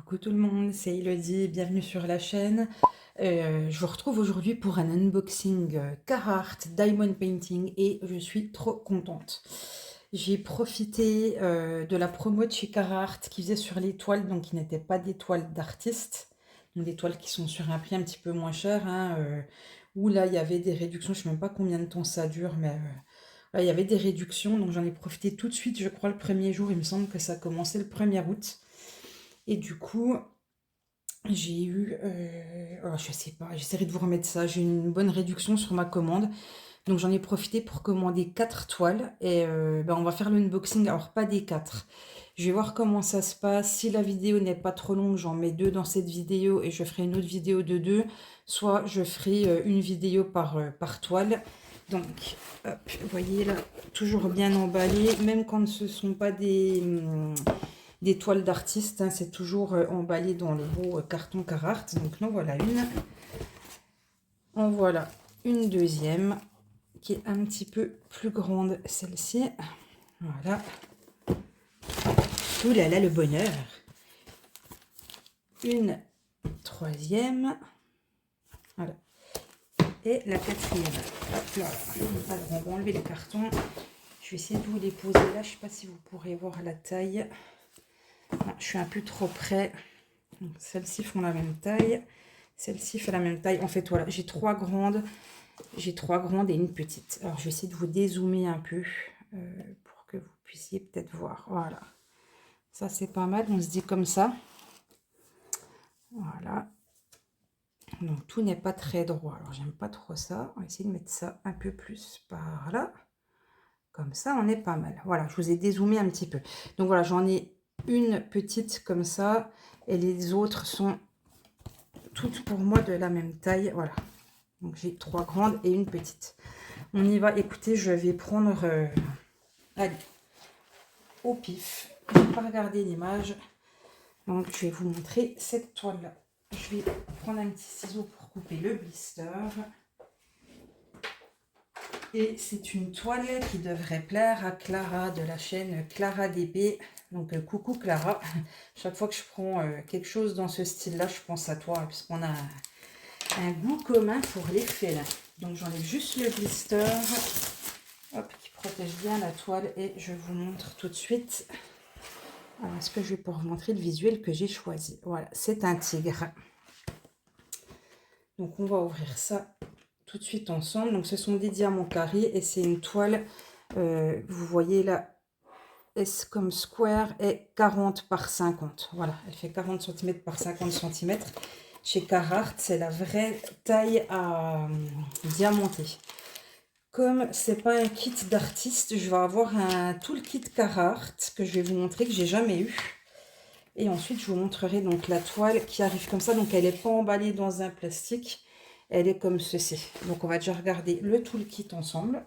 Coucou tout le monde, c'est Elodie, bienvenue sur la chaîne. Je vous retrouve aujourd'hui pour un unboxing Carhartt Diamond Painting et je suis trop contente. J'ai profité de la promo de chez Carhartt qui faisait sur les toiles, donc qui n'étaient pas des toiles d'artistes, donc des toiles qui sont sur un prix un petit peu moins cher, hein, où là il y avait des réductions, je ne sais même pas combien de temps ça dure, mais là, il y avait des réductions, donc j'en ai profité tout de suite, je crois le premier jour, il me semble que ça a commencé le 1er août. Et du coup, j'ai eu, oh, je sais pas, j'essaierai de vous remettre ça. J'ai eu une bonne réduction sur ma commande. Donc j'en ai profité pour commander 4 toiles. Et ben, on va faire l'unboxing. Alors pas des 4. Je vais voir comment ça se passe. Si la vidéo n'est pas trop longue, j'en mets 2 dans cette vidéo et je ferai une autre vidéo de 2. Soit je ferai une vidéo par toile. Donc, hop, vous voyez là, toujours bien emballé. Même quand ce ne sont pas des toiles d'artistes, hein, c'est toujours emballé dans le beau carton Carhartt. Donc nous voilà une. En voilà une deuxième qui est un petit peu plus grande, celle-ci. Voilà. Ouh là là, le bonheur. Une troisième. Voilà. Et la quatrième. Hop là. Alors on va enlever les cartons. Je vais essayer de vous les poser là. Je ne sais pas si vous pourrez voir la taille. Non, je suis un peu trop près. Celles-ci font la même taille. Celle-ci fait la même taille. En fait, voilà, j'ai trois grandes et une petite. Alors, je vais essayer de vous dézoomer un peu pour que vous puissiez peut-être voir. Voilà. Ça, c'est pas mal. On se dit comme ça. Voilà. Donc, tout n'est pas très droit. Alors, j'aime pas trop ça. On va essayer de mettre ça un peu plus par là. Comme ça, on est pas mal. Voilà, je vous ai dézoomé un petit peu. Donc, voilà, j'en ai une petite comme ça. Et les autres sont toutes pour moi de la même taille. Voilà. Donc j'ai 3 grandes et une petite. On y va. Écoutez, je vais prendre allez, au pif. Je ne vais pas regarder l'image. Donc je vais vous montrer cette toile là. Je vais prendre un petit ciseau pour couper le blister. Et c'est une toile qui devrait plaire à Clara de la chaîne Clara DP. Donc coucou Clara. Chaque fois que je prends quelque chose dans ce style là, je pense à toi, puisqu'on a un goût commun pour les félins. Donc j'enlève juste le blister, hop, qui protège bien la toile et je vous montre tout de suite. Alors est-ce que je vais pouvoir vous montrer le visuel que j'ai choisi? Voilà, c'est un tigre. Donc on va ouvrir ça tout de suite ensemble. Donc ce sont des diamants carrés et c'est une toile, vous voyez là, S comme square est 40 par 50. Voilà, elle fait 40 cm par 50 cm. Chez Carhartt, c'est la vraie taille à diamanter. Comme c'est pas un kit d'artiste, je vais avoir un toolkit Carhartt que je vais vous montrer, que j'ai jamais eu. Et ensuite, je vous montrerai donc la toile qui arrive comme ça. Donc, elle n'est pas emballée dans un plastique. Elle est comme ceci. Donc, on va déjà regarder le toolkit ensemble.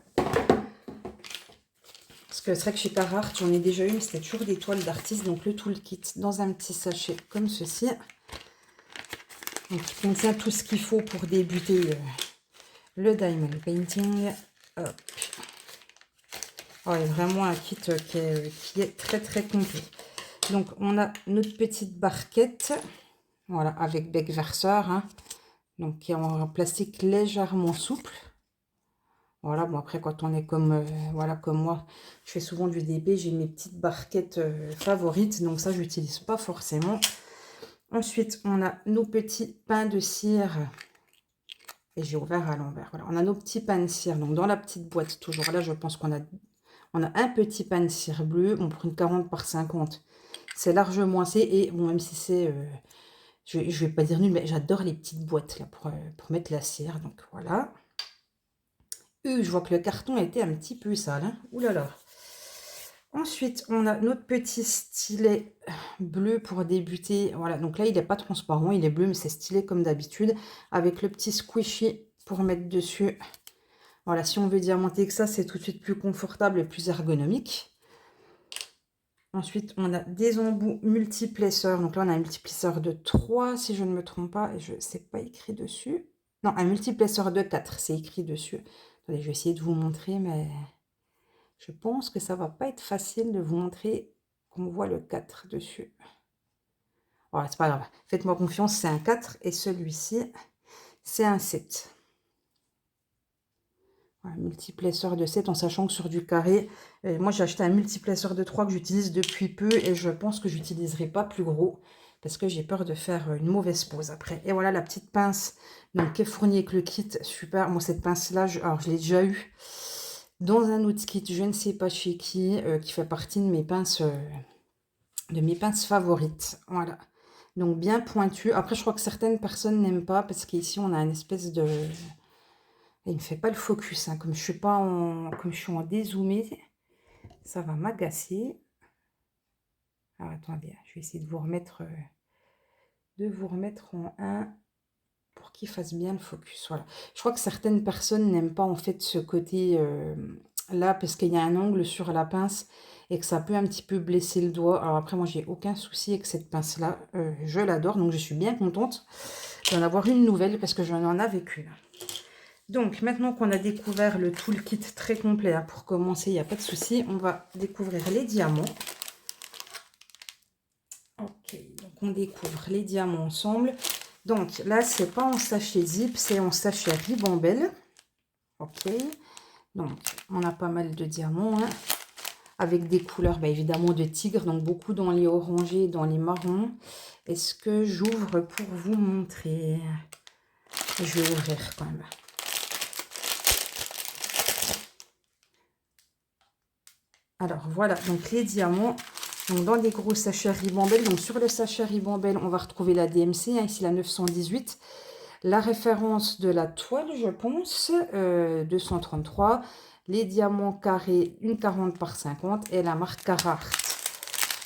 Parce que c'est vrai que chez Carhartt, j'en ai déjà eu, mais c'était toujours des toiles d'artiste. Donc, le toolkit dans un petit sachet comme ceci. Donc, il contient tout ce qu'il faut pour débuter le diamond painting. Hop. Oh, il y a vraiment un kit qui est très très complet. Donc on a notre petite barquette, voilà, avec bec verseur, hein, donc qui est en plastique légèrement souple. Voilà, bon après quand on est comme voilà, comme moi, je fais souvent du DP, j'ai mes petites barquettes favorites, donc ça je n'utilise pas forcément. Ensuite on a nos petits pains de cire. Et j'ai ouvert à l'envers. Voilà, on a nos petits pains de cire. Donc dans la petite boîte, toujours là, je pense qu'on a un petit pain de cire bleu. Bon, pour une 40 par 50, c'est largement assez. Et bon, même si c'est, je vais pas dire nul, mais j'adore les petites boîtes là pour mettre la cire. Donc voilà. Je vois que le carton était un petit peu sale. Hein. Ouh là là. Ensuite, on a notre petit stylet bleu pour débuter. Voilà, donc là, il n'est pas transparent, il est bleu, mais c'est stylé comme d'habitude. Avec le petit squishy pour mettre dessus. Voilà, si on veut diamanter que ça, c'est tout de suite plus confortable et plus ergonomique. Ensuite, on a des embouts multiplesseurs. Donc là, on a un multiplesseur de 3, si je ne me trompe pas. Et je ne sais pas écrit dessus. Non, un multiplesseur de 4, c'est écrit dessus. Attendez, je vais essayer de vous montrer, mais je pense que ça va pas être facile de vous montrer qu'on voit le 4 dessus. Voilà, c'est pas grave. Faites-moi confiance, c'est un 4 et celui-ci, c'est un 7. Voilà, multiplesseur de 7 en sachant que sur du carré, moi j'ai acheté un multiplesseur de 3 que j'utilise depuis peu et je pense que j'utiliserai pas plus gros parce que j'ai peur de faire une mauvaise pose après. Et voilà la petite pince donc, qui est fournie avec le kit, super. Moi cette pince là, alors je l'ai déjà eu dans un autre kit, je ne sais pas chez qui fait partie de mes pinces favorites. Voilà. Donc bien pointu. Après je crois que certaines personnes n'aiment pas parce qu'ici on a une espèce de... Il ne fait pas le focus, hein. Comme je suis pas en, comme je suis en dézoomé, ça va m'agacer. Alors attendez, je vais essayer de vous remettre en 1 pour qu'il fasse bien le focus. Voilà. Je crois que certaines personnes n'aiment pas en fait ce côté là parce qu'il y a un angle sur la pince et que ça peut un petit peu blesser le doigt. Alors après moi j'ai aucun souci avec cette pince là, je l'adore donc je suis bien contente d'en avoir une nouvelle parce que je n'en avais qu'une. Donc, maintenant qu'on a découvert le toolkit très complet, hein, pour commencer, il n'y a pas de souci, on va découvrir les diamants. Ok, donc on découvre les diamants ensemble. Donc, là, c'est pas en sachet zip, c'est en sachet ribambelle. Ok, donc, on a pas mal de diamants, hein, avec des couleurs, bah, évidemment, de tigre, donc beaucoup dans les orangés et dans les marrons. Est-ce que j'ouvre pour vous montrer? Je vais ouvrir quand même. Alors voilà, donc les diamants, donc dans des gros sachets ribambelle. Donc sur le sachet ribambelle, on va retrouver la DMC, hein, ici la 918. La référence de la toile, je pense, 233. Les diamants carrés, une 40 par 50 et la marque Carhartt.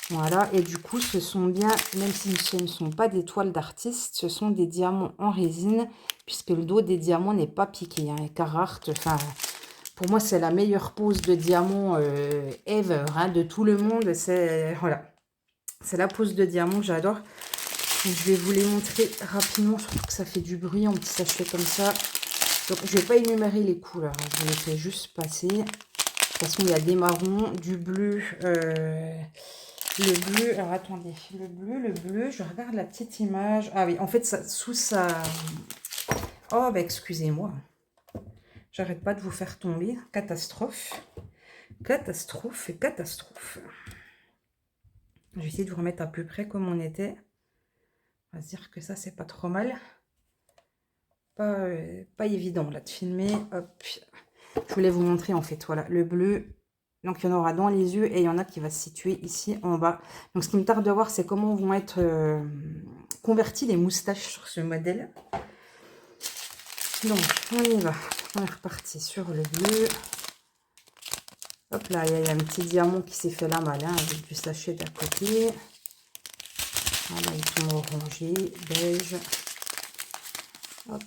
Voilà, et du coup, ce sont bien, même si ce ne sont pas des toiles d'artistes, ce sont des diamants en résine, puisque le dos des diamants n'est pas piqué. Hein, et Carhartt, enfin... Pour moi, c'est la meilleure pose de diamant ever, hein, de tout le monde. C'est voilà, c'est la pose de diamant que j'adore. Je vais vous les montrer rapidement, surtout que ça fait du bruit en petit sachet comme ça. Donc, je ne vais pas énumérer les couleurs, hein, je vous les fais juste passer. De toute façon, il y a des marrons, du bleu, le bleu. Alors, attendez, le bleu, je regarde la petite image. Ah oui, en fait, ça, sous sa... Oh, bah, excusez-moi. J'arrête pas de vous faire tomber. Catastrophe. Catastrophe et catastrophe. Je vais essayer de vous remettre à peu près comme on était. On va se dire que ça, c'est pas trop mal. Pas évident là de filmer. Hop. Je voulais vous montrer en fait. Voilà, le bleu. Donc, il y en aura dans les yeux et il y en a qui va se situer ici en bas. Donc, ce qui me tarde de voir, c'est comment vont être converties les moustaches sur ce modèle. Donc, on y va. On est reparti sur le bleu. Hop là, il y a un petit diamant qui s'est fait la malle, hein, avec du sachet d'à côté. Voilà, ils sont orangés, beige. Hop.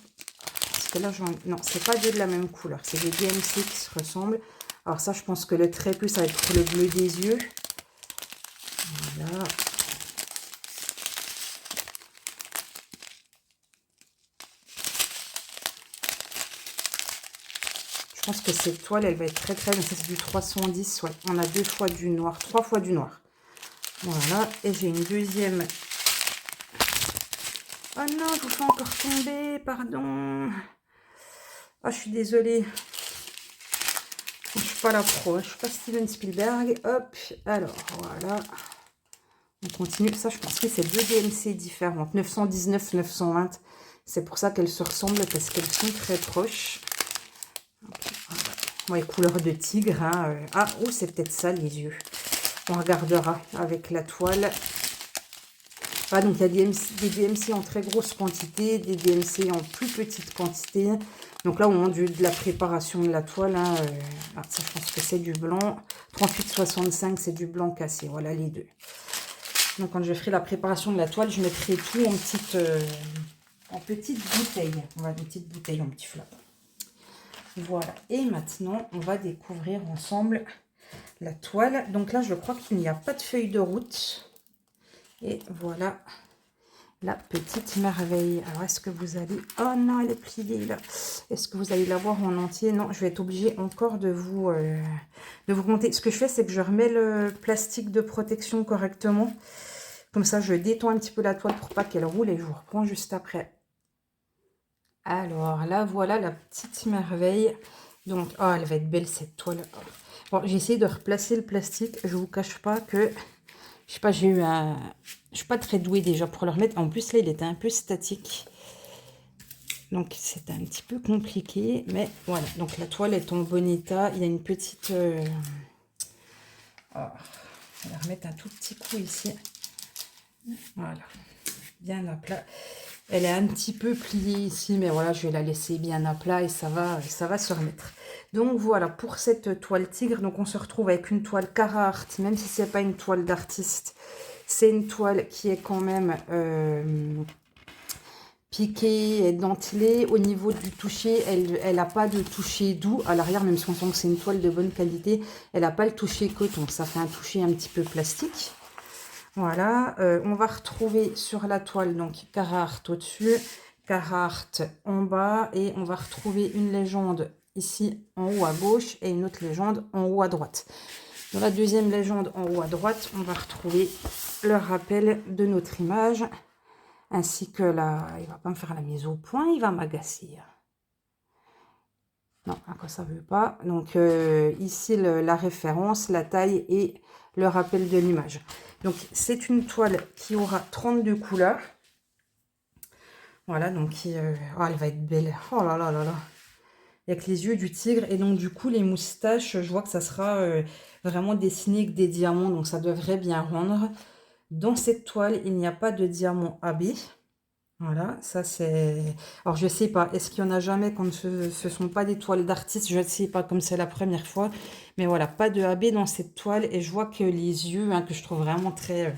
Parce que là, non, c'est pas deux de la même couleur. C'est des DMC qui se ressemblent. Alors ça, je pense que le très plus, ça va être le bleu des yeux. Voilà. Je pense que cette toile, elle va être très très bien. Ça, c'est du 310. Ouais. On a 2 fois du noir, 3 fois du noir. Voilà. Et j'ai une deuxième. Oh non, je vous fais encore tomber. Pardon. Ah, je suis désolée. Je suis pas la pro. Je suis pas Steven Spielberg. Hop. Alors, voilà. On continue. Ça, je pense que c'est 2 DMC différentes. 919, 920. C'est pour ça qu'elles se ressemblent parce qu'elles sont très proches. Ouais, couleur de tigre. Hein. Ah, oh, c'est peut-être ça les yeux. On regardera avec la toile. Ah, donc il y a des DMC en très grosse quantité, des DMC en plus petite quantité. Donc là, au moment de la préparation de la toile, hein, ça, je pense que c'est du blanc. 38,65, c'est du blanc cassé. Voilà les deux. Donc quand je ferai la préparation de la toile, je mettrai tout en petite bouteille. Voilà, une petite bouteille en petit flap. Voilà, et maintenant, on va découvrir ensemble la toile. Donc là, je crois qu'il n'y a pas de feuille de route. Et voilà la petite merveille. Alors, est-ce que vous allez... Oh non, elle est pliée là. Est-ce que vous allez la voir en entier? Non, je vais être obligée encore de vous monter. Ce que je fais, c'est que je remets le plastique de protection correctement. Comme ça, je détends un petit peu la toile pour pas qu'elle roule et je vous reprends juste après. Alors là, voilà la petite merveille. Donc, oh, elle va être belle cette toile. Bon, j'ai essayé de replacer le plastique. Je vous cache pas que, je sais pas, j'ai eu un... Je suis pas très douée déjà pour le remettre. En plus, là, il était un peu statique. Donc, c'est un petit peu compliqué. Mais voilà, donc la toile est en bon état. Il y a une petite... Oh, on va remettre un tout petit coup ici. Voilà, bien à plat. Elle est un petit peu pliée ici, mais voilà, je vais la laisser bien à plat et ça va se remettre. Donc voilà, pour cette toile tigre, donc on se retrouve avec une toile Carhartt, même si c'est pas une toile d'artiste. C'est une toile qui est quand même piquée et dentelée. Au niveau du toucher, elle n'a pas de toucher doux à l'arrière, même si on sent que c'est une toile de bonne qualité. Elle n'a pas le toucher coton, ça fait un toucher un petit peu plastique. Voilà, on va retrouver sur la toile donc Carhartt au-dessus, Carhartt en bas et on va retrouver une légende ici en haut à gauche et une autre légende en haut à droite. Dans la deuxième légende en haut à droite, on va retrouver le rappel de notre image ainsi que la... Il va pas me faire la mise au point, il va m'agacer. Non, à quoi ça veut pas. Donc ici la référence, la taille et le rappel de l'image. Donc c'est une toile qui aura 32 couleurs. Voilà, donc oh, elle va être belle. Oh là là là là. Avec les yeux du tigre. Et donc du coup les moustaches, je vois que ça sera vraiment dessiné avec des diamants. Donc ça devrait bien rendre. Dans cette toile, il n'y a pas de diamant AB. Voilà, ça c'est... Alors je sais pas, est-ce qu'il y en a jamais quand ce sont pas des toiles d'artistes? Je ne sais pas, comme c'est la première fois. Mais voilà, pas de AB dans cette toile. Et je vois que les yeux, hein, que je trouve vraiment très,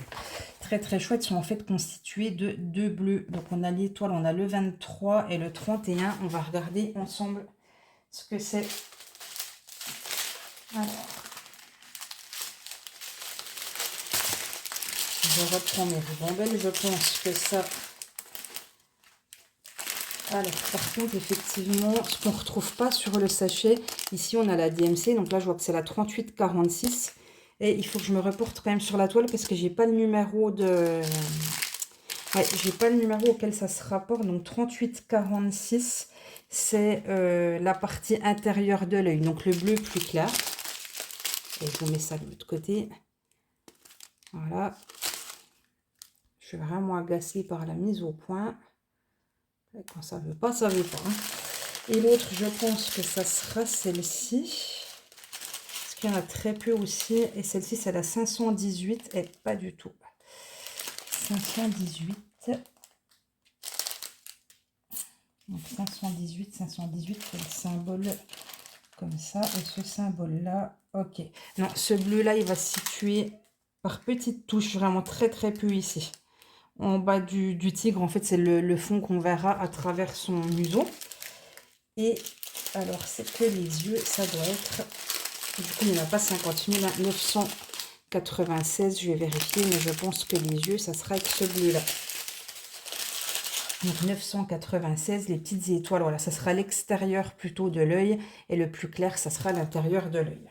très chouettes, sont en fait constitués de deux bleus. Donc on a l'étoile, on a le 23 et le 31. On va regarder ensemble ce que c'est. Alors, je reprends mes ribambelles. Je pense que ça... Alors, par contre, effectivement, ce qu'on ne retrouve pas sur le sachet, ici, on a la DMC. Donc là, je vois que c'est la 3846. Et il faut que je me reporte quand même sur la toile parce que j'ai pas le numéro de... Ouais, j'ai pas le numéro auquel ça se rapporte. Donc 3846, c'est la partie intérieure de l'œil. Donc le bleu plus clair. Et je vous mets ça de l'autre côté. Voilà. Je suis vraiment agacée par la mise au point. Et quand ça veut pas, ça veut pas. Hein. Et l'autre, je pense que ça sera celle-ci. Parce qu'il y en a très peu aussi. Et celle-ci, c'est la 518. Et pas du tout. 518. Donc 518, 518, c'est le symbole comme ça. Et ce symbole-là, ok. Non, ce bleu-là, il va se situer par petites touches, vraiment très peu ici. En bas du tigre, en fait, c'est le fond qu'on verra à travers son museau. Et alors, c'est que les yeux, ça doit être... Du coup, il n'y en a pas 50 000, 996, je vais vérifier, mais je pense que les yeux, ça sera avec ce bleu-là. Donc 996, les petites étoiles, voilà, ça sera l'extérieur plutôt de l'œil, et le plus clair, ça sera l'intérieur de l'œil.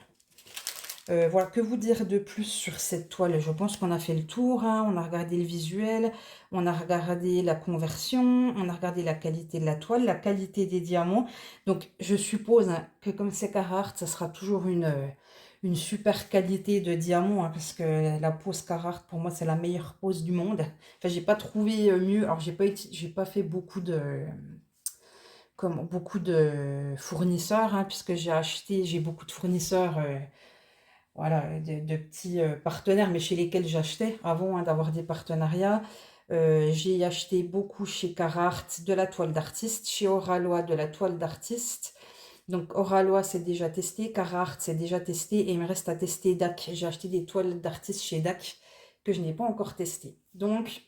Voilà, que vous dire de plus sur cette toile? Je pense qu'on a fait le tour, hein. On a regardé le visuel, on a regardé la conversion, on a regardé la qualité de la toile, la qualité des diamants. Donc, je suppose hein, que comme c'est Carhartt, ça sera toujours une super qualité de diamant, hein, parce que la pose Carhartt, pour moi, c'est la meilleure pose du monde. Enfin, j'ai pas trouvé mieux. Alors, j'ai pas fait beaucoup de... Comme beaucoup de fournisseurs, hein, puisque j'ai beaucoup de fournisseurs... voilà, de petits partenaires, mais chez lesquels j'achetais avant hein, d'avoir des partenariats. J'ai acheté beaucoup chez Carhartt de la toile d'artiste, chez Oralois de la toile d'artiste. Donc Oralois c'est déjà testé, Carhartt c'est déjà testé et il me reste à tester DAC. J'ai acheté des toiles d'artiste chez DAC que je n'ai pas encore testé. Donc,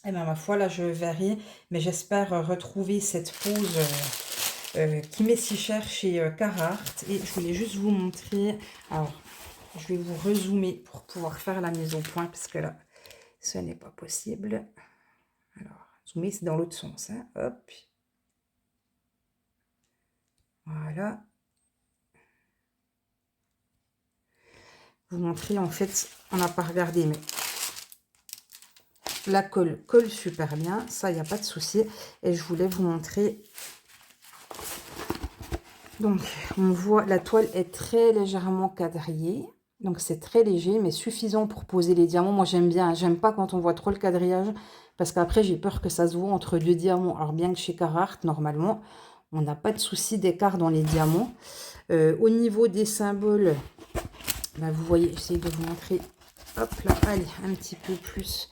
eh ben, ma foi, là je verrai, mais j'espère retrouver cette pose qui m'est si chère chez Carhartt. Et je voulais juste vous montrer... Alors, je vais vous rezoomer pour pouvoir faire la mise au point, parce que là, ce n'est pas possible. Alors, zoomer, c'est dans l'autre sens. Hein. Hop. Voilà. Vous montrer, en fait, on n'a pas regardé, mais La colle colle super bien, ça, il n'y a pas de souci. Et je voulais vous montrer. Donc, on voit, la toile est très légèrement quadrillée. Donc, c'est très léger, mais suffisant pour poser les diamants. Moi, j'aime bien. J'aime pas quand on voit trop le quadrillage, parce qu'après, j'ai peur que ça se voit entre deux diamants. Alors, bien que chez Carhartt, normalement, on n'a pas de souci d'écart dans les diamants. Au niveau des symboles, bah, vous voyez, j'essaie de vous montrer. Hop là, allez, un petit peu plus.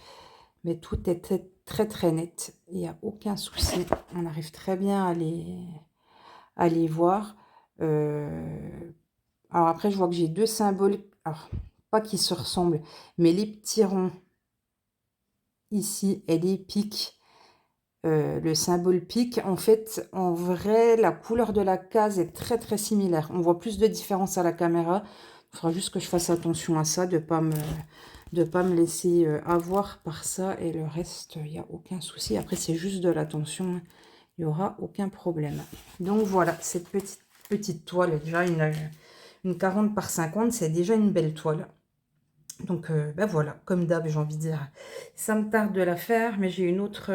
Mais tout est très, très, très net. Il n'y a aucun souci. On arrive très bien à les voir. Alors après, je vois que j'ai deux symboles. Alors, pas qui se ressemblent, mais les petits ronds ici et les pics. Le symbole pic, en fait, en vrai, la couleur de la case est très, très similaire. On voit plus de différence à la caméra. Il faudra juste que je fasse attention à ça, de ne pas me laisser avoir par ça. Et le reste, il n'y a aucun souci. Après, c'est juste de l'attention. Il n'y aura aucun problème. Donc voilà, cette petite toile, déjà une 40 par 50, c'est déjà une belle toile. Donc ben voilà, comme d'hab, j'ai envie de dire, ça me tarde de la faire, mais j'ai une autre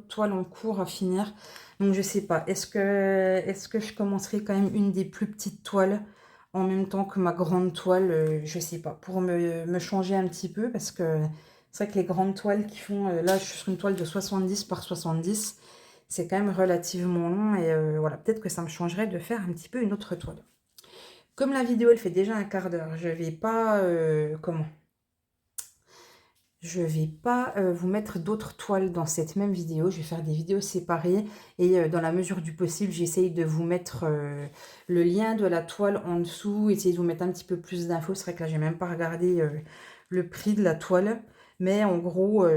toile en cours à finir. Donc je sais pas, est-ce que je commencerai quand même une des plus petites toiles en même temps que ma grande toile, je sais pas, pour me changer un petit peu, parce que c'est vrai que les grandes toiles qui font, là je suis sur une toile de 70 par 70, c'est quand même relativement long, et voilà, peut-être que ça me changerait de faire un petit peu une autre toile. Comme la vidéo, elle fait déjà un quart d'heure, je vais pas... Je vais pas vous mettre d'autres toiles dans cette même vidéo. Je vais faire des vidéos séparées. Et dans la mesure du possible, j'essaye de vous mettre le lien de la toile en dessous. Essayer de vous mettre un petit peu plus d'infos. C'est vrai que là, j'ai même pas regardé le prix de la toile. Mais en gros,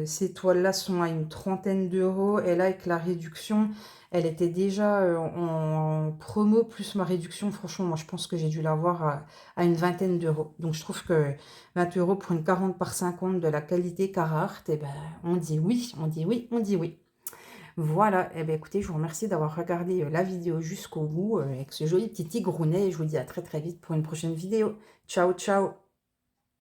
ces toiles-là sont à une trentaine d'euros. Et là, avec la réduction, elle était déjà en promo plus ma réduction. Franchement, moi, je pense que j'ai dû l'avoir à une vingtaine d'euros. Donc, je trouve que 20 € pour une 40 par 50 de la qualité Carhartt, et ben, on dit oui, on dit oui, on dit oui. Voilà, et ben écoutez, je vous remercie d'avoir regardé la vidéo jusqu'au bout avec ce joli petit tigrounet. Et je vous dis à très très vite pour une prochaine vidéo. Ciao, ciao!